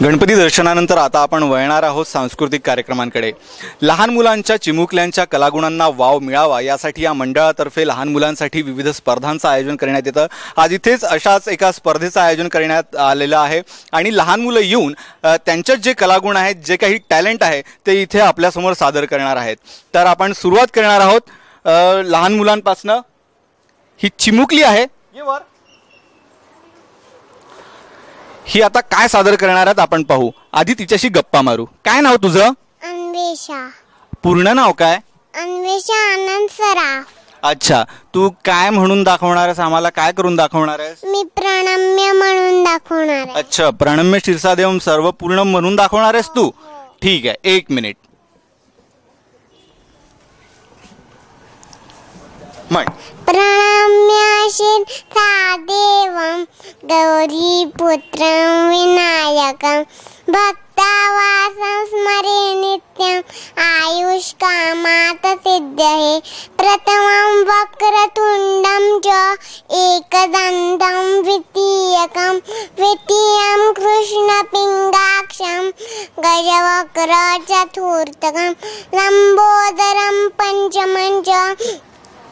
गणपती दर्शनानंतर आता आपण वळणार आहोत सांस्कृतिक कार्यक्रमांकडे। लहान मुलांच्या चिमुकल्यांच्या कलागुणांना वाव मिळावा यासाठी या मंडळातर्फे लहान मुलांसाठी विविध स्पर्धांचं आयोजन करण्यात येतं। आज इथेच अशाच एका स्पर्धेचं आयोजन करण्यात आलेलं आहे आणि लहान मुलं येऊन त्यांच्यात जे कलागुण आहेत, जे काही टॅलेंट आहे ते इथे आपल्यासमोर सादर करणार आहेत। तर आपण सुरुवात करणार आहोत लहान मुलांपासून। ही चिमुकली आहे, ये वर। ही आता काय सादर करणार आहेत आपण पाहू। आधी तिच्याशी गप्पा मारू। काय नाव तुझं? अन्वेषा। पूर्ण नाव काय? अन्वेषा आनंद सराफ। अच्छा, तू काय म्हणून दाखवणार आहेस आम्हाला? काय करून दाखवणार आहेस? मी प्रणम्य म्हणून दाखवणार आहे। अच्छा, प्रणम्य शीर्षादेवम सर्व पूर्ण म्हणून दाखवणार आहेस तू? ठीक आहे, 1 मिनिट म्हण। प्रणम्य शीर्षादेवम गौरीपुत्रं विनायकं भक्तावासं स्मरे नित्यं आयुष्कामात् सिद्धये। प्रथमं वक्रतुण्डं च एकदन्तं द्वितीयं कृष्णपिङ्गाक्षं गजवक्र चतुर्थकं लम्बोदरं पंचमं च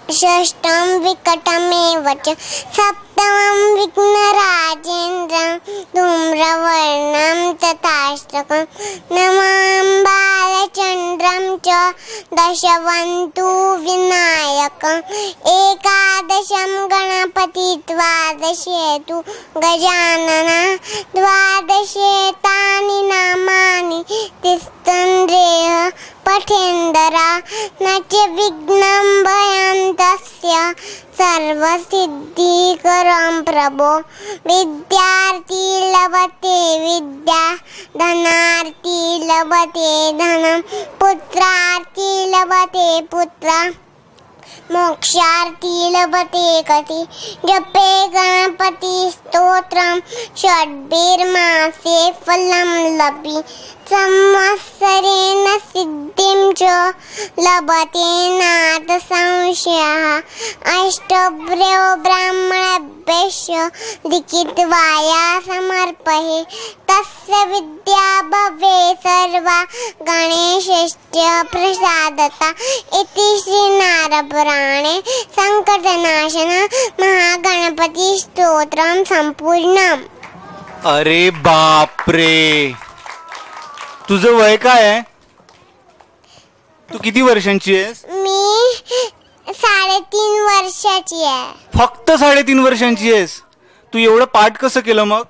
षष्ठं विकटमेव च सप्तमं विघ्नराजेन्द्रं धूम्रवर्णं तथाष्टकं नवमं बालचन्द्रं च दशवन्तु विनायकं एकादशं गणपति द्वादशे तु गजानन द्वादशेतानि नामानि तिष्ठन्तेह पठेन्दरा न च विघ्नं भयन्तस्य सर्वसिद्धिकरं प्रभो। विद्यार्थी लभते विद्या धनार्थी लभते धनं पुत्रार्थी लभते पुत्र मोक्षार्थी लभते गति। जपे गणपति स्तोत्रं षड्भिर्मासे फलं लभि संवत्सरेण सिद्धिं च लभते नाथ संशयः। अष्टभ्यो ब्राह्मणेभ्यश्च लिखित्वाया समर्पये तस्य विद्या भवे सर्वा गणेशस्य प्रसादता। इति श्रीनारदपुराणे संकटनाशन महागणपति स्तोत्रम संपूर्णम। अरे बाप रे, तुझं वय काय आहे? तू किती वर्षांची आहेस? मी 3.5 वर्षाची आहे। फक्त 3.5 वर्षांची आहेस? तू एवढं पाठ कसं केलं मग?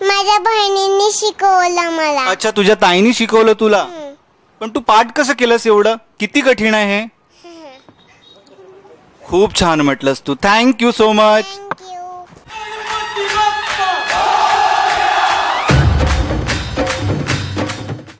माझ्या बहिणींनी शिकवलं मला। अच्छा, तुझ्या ताईनी शिकवलं तुला? पण तू पाठ कसं केलंस एवढं? किती कठीण आहे हे? खूप छान म्हटलंस तू। Thank you so much.